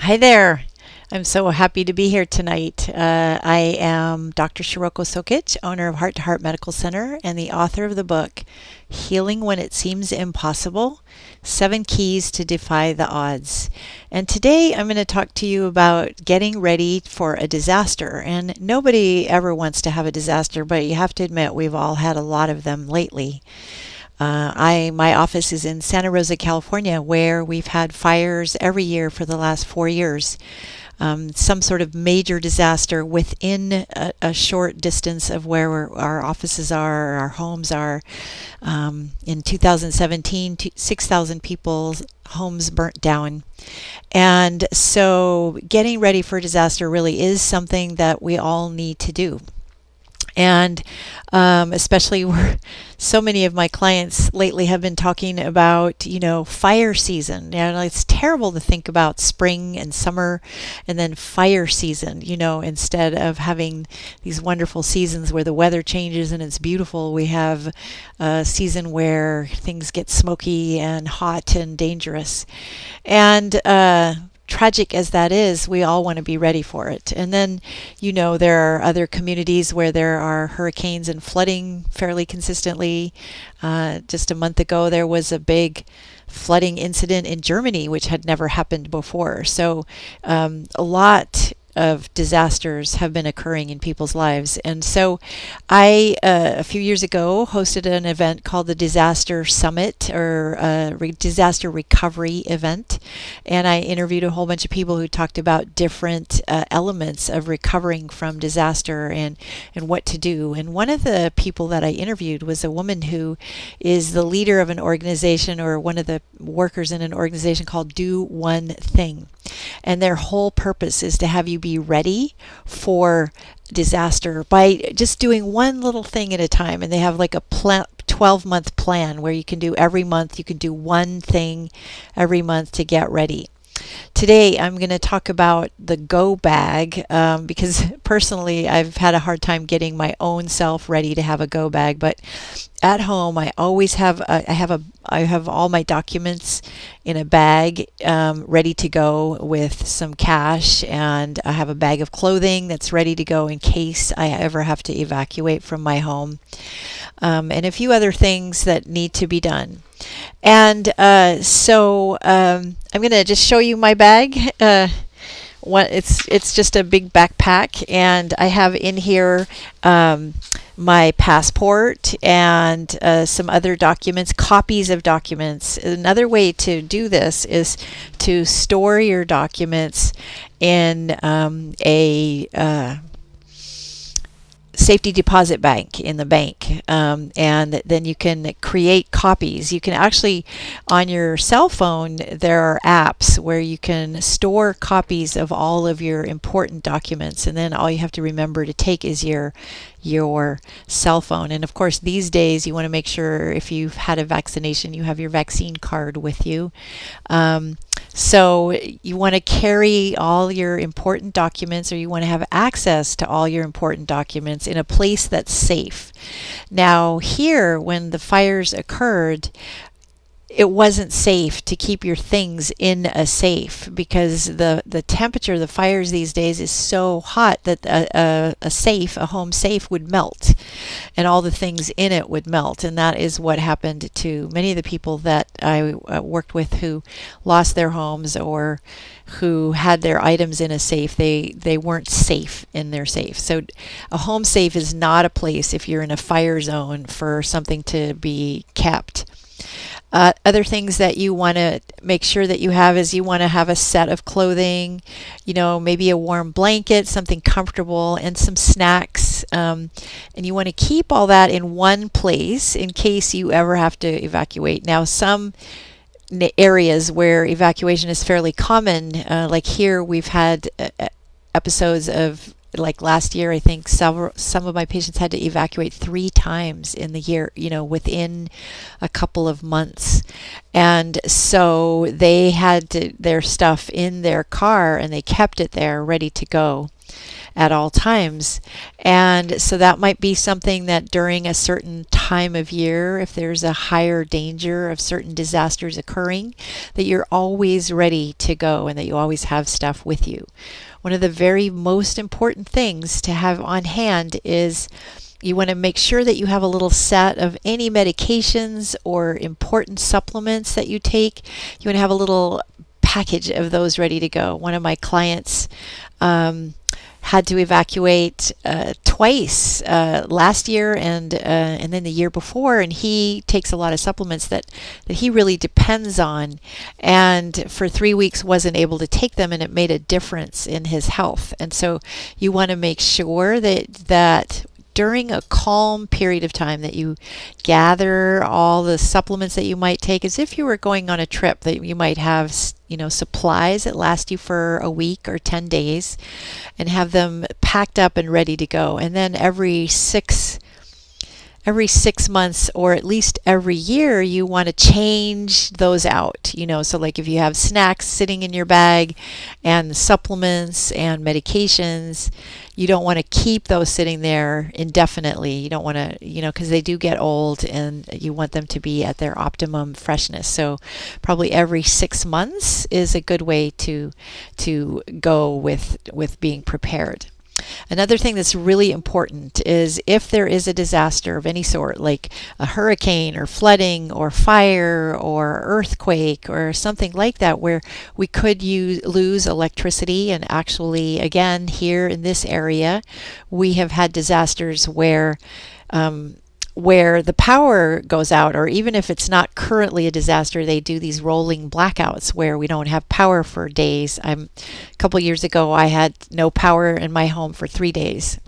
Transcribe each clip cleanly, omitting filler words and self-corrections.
Hi there. I'm so happy to be here tonight. I am Dr. Shiroko Sokitch, owner of Heart to Heart Medical Center and the author of the book, Healing When It Seems Impossible: 7 Keys to Defy the Odds. And today I'm going to talk to you about getting ready for a disaster. And nobody ever wants to have a disaster, but you have to admit we've all had a lot of them lately. My office is in Santa Rosa, California, where we've had fires every year for the last 4 years. Some sort of major disaster within a short distance of where our offices are, our homes are. In 2017, 6,000 people's homes burnt down. And so getting ready for disaster really is something that we all need to do. And especially where so many of my clients lately have been talking about, fire season. It's terrible to think about spring and summer and then fire season, instead of having these wonderful seasons where the weather changes and it's beautiful. We have a season where things get smoky and hot and dangerous. And tragic as that is, we all want to be ready for it. And then, there are other communities where there are hurricanes and flooding fairly consistently. Just a month ago, there was a big flooding incident in Germany, which had never happened before. So a lot of disasters have been occurring in people's lives. And so I, a few years ago, hosted an event called the Disaster Summit, or Disaster Recovery event. And I interviewed a whole bunch of people who talked about different elements of recovering from disaster and what to do. And one of the people that I interviewed was a woman who is the leader of an organization, or one of the workers in an organization called Do One Thing. And their whole purpose is to have you be ready for disaster by just doing one little thing at a time. And they have like a 12-month plan where you can do every month, you can do one thing every month to get ready. Today, I'm going to talk about the go bag because personally, I've had a hard time getting my own self ready to have a go bag. But at home, I always have I have all my documents in a bag ready to go with some cash, and I have a bag of clothing that's ready to go in case I ever have to evacuate from my home, and a few other things that need to be done. And so I'm going to just show you my bag. It's just a big backpack, and I have in here my passport and some other documents, copies of documents. Another way to do this is to store your documents in a safety deposit bank in the bank, and then you can create copies. You can actually, on your cell phone, there are apps where you can store copies of all of your important documents, and then all you have to remember to take is your cell phone. And of course, these days you want to make sure if you've had a vaccination, you have your vaccine card with you. So you want to carry all your important documents, or you want to have access to all your important documents in a place that's safe. Now here, when the fires occurred, it wasn't safe to keep your things in a safe because the temperature of the fires these days is so hot that a home safe would melt, and all the things in it would melt. And that is what happened to many of the people that I worked with who lost their homes or who had their items in a safe. They weren't safe in their safe. So a home safe is not a place, if you're in a fire zone, for something to be kept. Other things that you want to make sure that you have is you want to have a set of clothing, maybe a warm blanket, something comfortable, and some snacks. And you want to keep all that in one place in case you ever have to evacuate. Now, some areas where evacuation is fairly common, like here, we've had episodes of, like last year, I think some of my patients had to evacuate 3 times in the year, within a couple of months. And so they had their stuff in their car, and they kept it there ready to go. at all times. And so that might be something that during a certain time of year, if there's a higher danger of certain disasters occurring, that you're always ready to go and that you always have stuff with you. One of the very most important things to have on hand is you want to make sure that you have a little set of any medications or important supplements that you take. You want to have a little package of those ready to go. One of my clients had to evacuate twice last year and then the year before, and he takes a lot of supplements that he really depends on, and for 3 weeks wasn't able to take them, and it made a difference in his health. And so you want to make sure that during a calm period of time that you gather all the supplements that you might take, as if you were going on a trip, that you might have supplies that last you for a week or 10 days, and have them packed up and ready to go. And then every 6 months, or at least every year, you want to change those out. So like if you have snacks sitting in your bag and supplements and medications, you don't want to keep those sitting there indefinitely. You don't want to, because they do get old, and you want them to be at their optimum freshness. So probably every 6 months is a good way to go with being prepared. Another thing that's really important is if there is a disaster of any sort, like a hurricane or flooding or fire or earthquake or something like that, where we could lose electricity. And actually, again, here in this area, we have had disasters where the power goes out, or even if it's not currently a disaster, they do these rolling blackouts where we don't have power for days. A couple years ago, I had no power in my home for 3 days.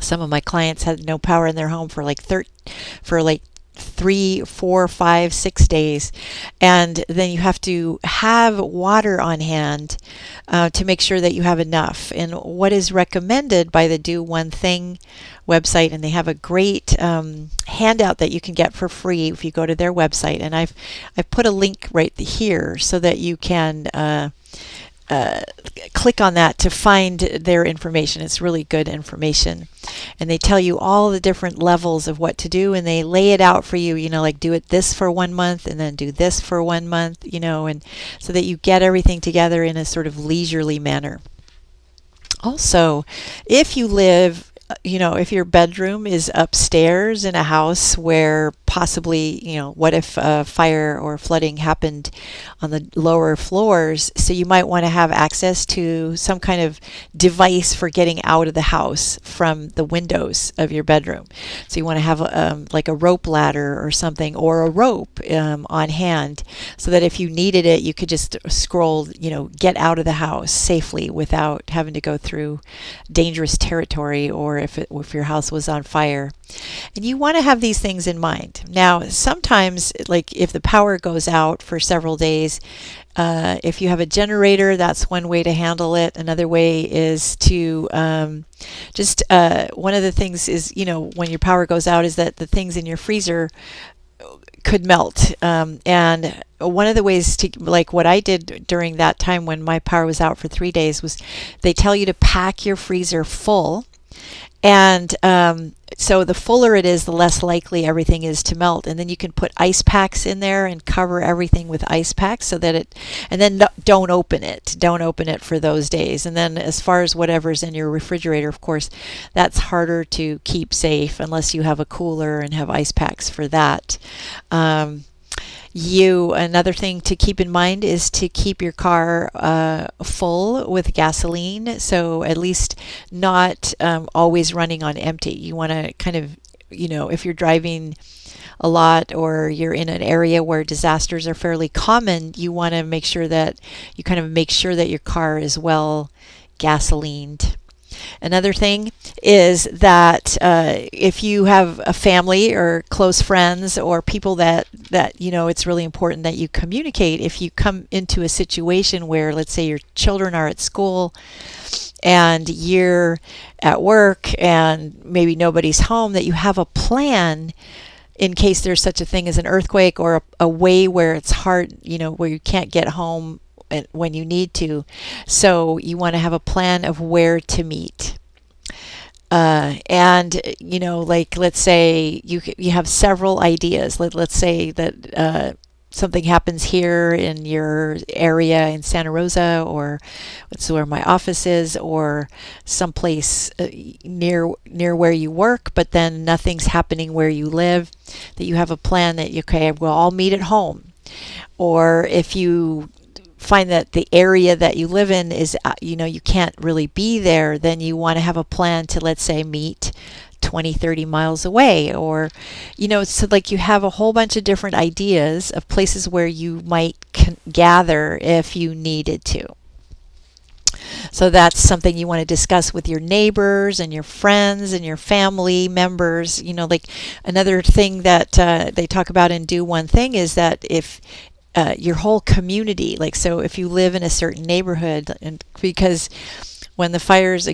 Some of my clients had no power in their home for like 3, 4, 5, 6 days. And then you have to have water on hand to make sure that you have enough. And what is recommended by the Do One Thing website, and they have a great handout that you can get for free if you go to their website. And I've put a link right here so that you can click on that to find their information. It's really good information. And they tell you all the different levels of what to do, and they lay it out for you, like do it this for 1 month and then do this for 1 month, and so that you get everything together in a sort of leisurely manner. Also, if you live if your bedroom is upstairs in a house where possibly, what if fire or flooding happened on the lower floors? So you might want to have access to some kind of device for getting out of the house from the windows of your bedroom. So you want to have like a rope ladder or something, or a rope on hand, so that if you needed it, you could just scroll, get out of the house safely without having to go through dangerous territory, or if your house was on fire. And you want to have these things in mind. Now, sometimes, like if the power goes out for several days, if you have a generator, that's one way to handle it. Another way is to one of the things is, when your power goes out, is that the things in your freezer could melt. And one of the ways to, like what I did during that time when my power was out for 3 days, was they tell you to pack your freezer full. And so the fuller it is, the less likely everything is to melt. And then you can put ice packs in there and cover everything with ice packs so that and then don't open it. Don't open it for those days. And then as far as whatever's in your refrigerator, of course, that's harder to keep safe unless you have a cooler and have ice packs for that. Another thing to keep in mind is to keep your car full with gasoline, so at least not always running on empty. You want to kind of, if you're driving a lot or you're in an area where disasters are fairly common, you want to make sure that your car is well gasolined. Another thing is that if you have a family or close friends or people that it's really important that you communicate. If you come into a situation where, let's say, your children are at school and you're at work and maybe nobody's home, that you have a plan in case there's such a thing as an earthquake or a way where it's hard, where you can't get home when you need to. So you want to have a plan of where to meet. And like let's say you have several ideas. Let's say that something happens here in your area in Santa Rosa, or that's where my office is, or someplace near where you work, but then nothing's happening where you live. That you have a plan that okay, we'll all meet at home. Or if you find that the area that you live in is you can't really be there, then you want to have a plan to, let's say, meet 20-30 miles away, or so like you have a whole bunch of different ideas of places where you might gather if you needed to. So that's something you want to discuss with your neighbors and your friends and your family members. Like another thing that they talk about in Do One Thing is that if your whole community, like, so if you live in a certain neighborhood, and because when the fires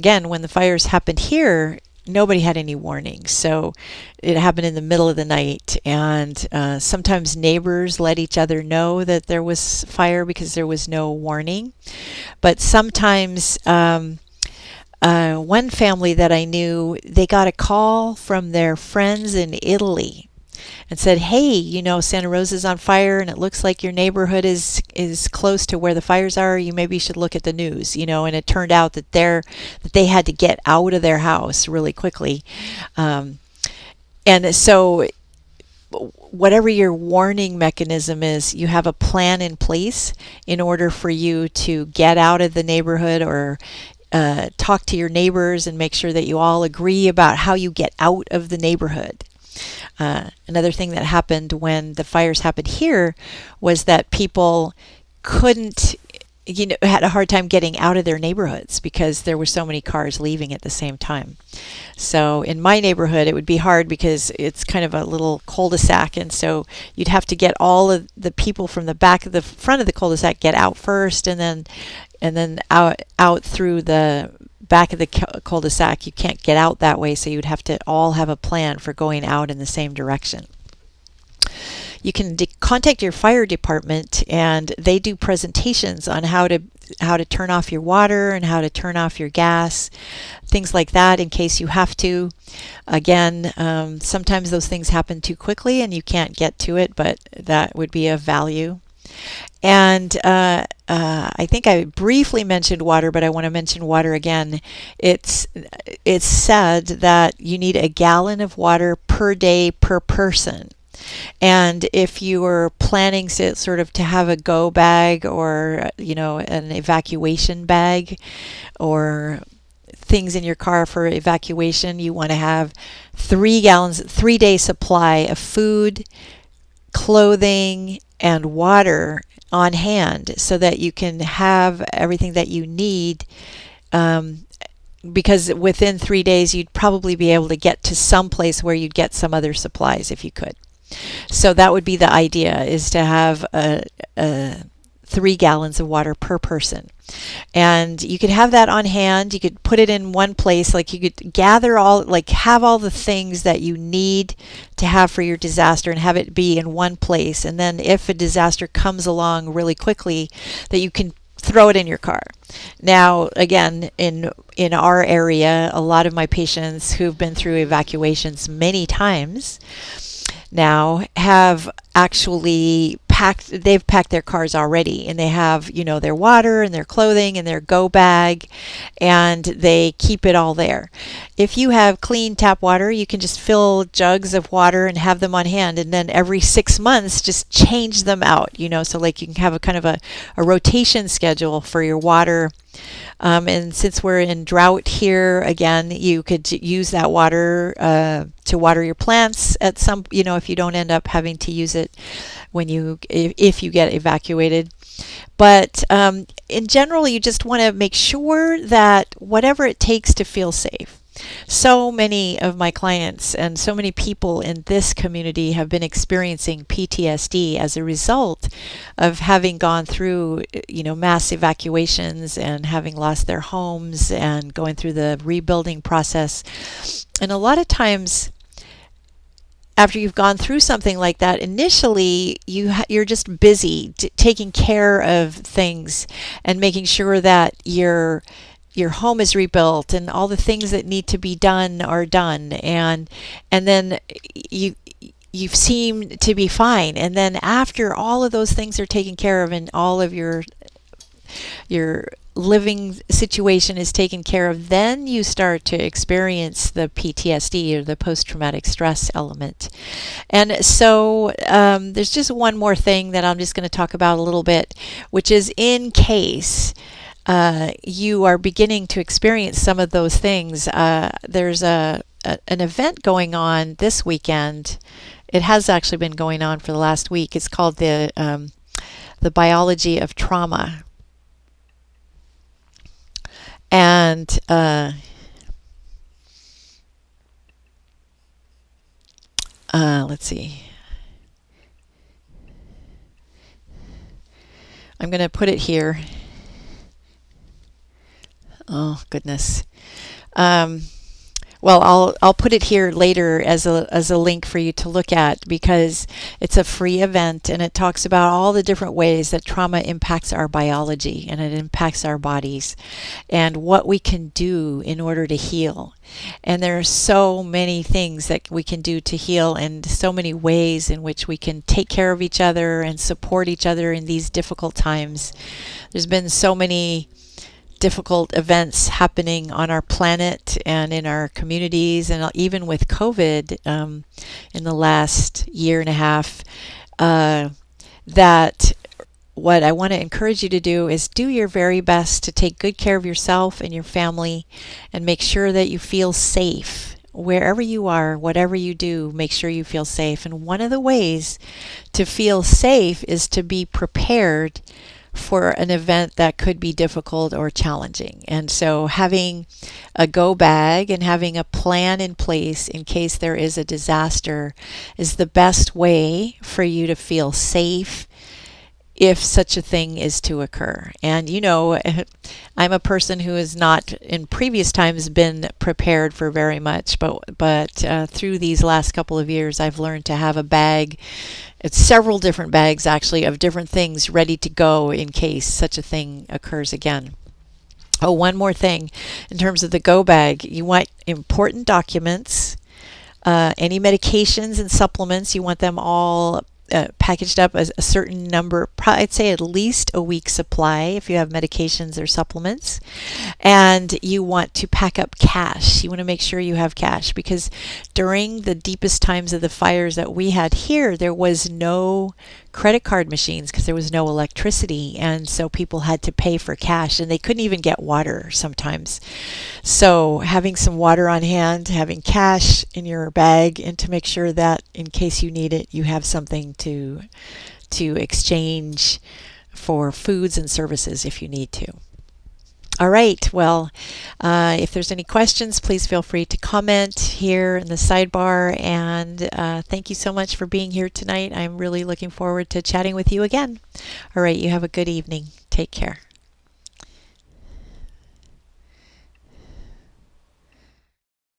happened here, nobody had any warning. So it happened in the middle of the night, and sometimes neighbors let each other know that there was fire because there was no warning. But sometimes one family that I knew, they got a call from their friends in Italy and said, hey, Santa Rosa's on fire and it looks like your neighborhood is close to where the fires are. You maybe should look at the news, and it turned out that they had to get out of their house really quickly. And so whatever your warning mechanism is, you have a plan in place in order for you to get out of the neighborhood, or talk to your neighbors and make sure that you all agree about how you get out of the neighborhood. Another thing that happened when the fires happened here was that people couldn't, had a hard time getting out of their neighborhoods because there were so many cars leaving at the same time. So in my neighborhood, it would be hard because it's kind of a little cul-de-sac, and so you'd have to get all of the people from the front of the cul-de-sac get out first, and then out through the back of the cul-de-sac. You can't get out that way, so you'd have to all have a plan for going out in the same direction. You can contact your fire department, and they do presentations on how to turn off your water and how to turn off your gas, things like that, in case you have to. Again, sometimes those things happen too quickly and you can't get to it, but that would be of value. And I think I briefly mentioned water, but I want to mention water again. It's said that you need a gallon of water per day per person. And if you are planning sort of to have a go bag, or an evacuation bag, or things in your car for evacuation, you want to have 3 gallons, 3-day supply of food, clothing, and water on hand, so that you can have everything that you need, because within 3 days you'd probably be able to get to some place where you'd get some other supplies if you could. So that would be the idea, is to have 3 gallons of water per person. And you could have that on hand. You could put it in one place, like you could gather have all the things that you need to have for your disaster and have it be in one place. And then if a disaster comes along really quickly, that you can throw it in your car. Now, again, in our area, a lot of my patients who've been through evacuations many times now have actually they've packed their cars already, and they have, their water and their clothing and their go bag, and they keep it all there. If you have clean tap water, you can just fill jugs of water and have them on hand, and then every 6 months just change them out, so like you can have a kind of a rotation schedule for your water. And since we're in drought here, again, you could use that water to water your plants at some, if you don't end up having to use it if you get evacuated. But in general, you just want to make sure that whatever it takes to feel safe. So many of my clients and so many people in this community have been experiencing PTSD as a result of having gone through, mass evacuations and having lost their homes and going through the rebuilding process. And a lot of times after you've gone through something like that, initially you're just busy taking care of things and making sure that your home is rebuilt and all the things that need to be done are done, and then you seem to be fine. And then after all of those things are taken care of and all of your living situation is taken care of, then you start to experience the PTSD, or the post-traumatic stress element. And so there's just one more thing that I'm just going to talk about a little bit, which is in case you are beginning to experience some of those things. There's an event going on this weekend. It has actually been going on for the last week. It's called the Biology of Trauma. And let's see. I'm going to put it here. Oh, goodness. Well, I'll put it here later as a link for you to look at, because it's a free event and it talks about all the different ways that trauma impacts our biology and it impacts our bodies and what we can do in order to heal. And there are so many things that we can do to heal, and so many ways in which we can take care of each other and support each other in these difficult times. There's been so many difficult events happening on our planet and in our communities, and even with COVID in the last year and a half, that what I want to encourage you to do is do your very best to take good care of yourself and your family, and make sure that you feel safe. Wherever you are, whatever you do, make sure you feel safe. And one of the ways to feel safe is to be prepared for an event that could be difficult or challenging. And so having a go bag and having a plan in place in case there is a disaster is the best way for you to feel safe if such a thing is to occur. And you know, I'm a person who has not in previous times been prepared for very much, but through these last couple of years I've learned to have a bag. It's several different bags actually of different things ready to go in case such a thing occurs again. Oh, one more thing in terms of the go bag. You want important documents, any medications and supplements, you want them all packaged up as a certain number, I'd say at least a week's supply if you have medications or supplements. And you want to pack up cash. You want to make sure you have cash, because during the deepest times of the fires that we had here, there was no credit card machines because there was no electricity, and so people had to pay for cash, and they couldn't even get water sometimes. So having some water on hand, having cash in your bag, and to make sure that in case you need it, you have something to exchange for foods and services if you need to. All right, well, if there's any questions, please feel free to comment here in the sidebar. And thank you so much for being here tonight. I'm really looking forward to chatting with you again. All right, you have a good evening. Take care.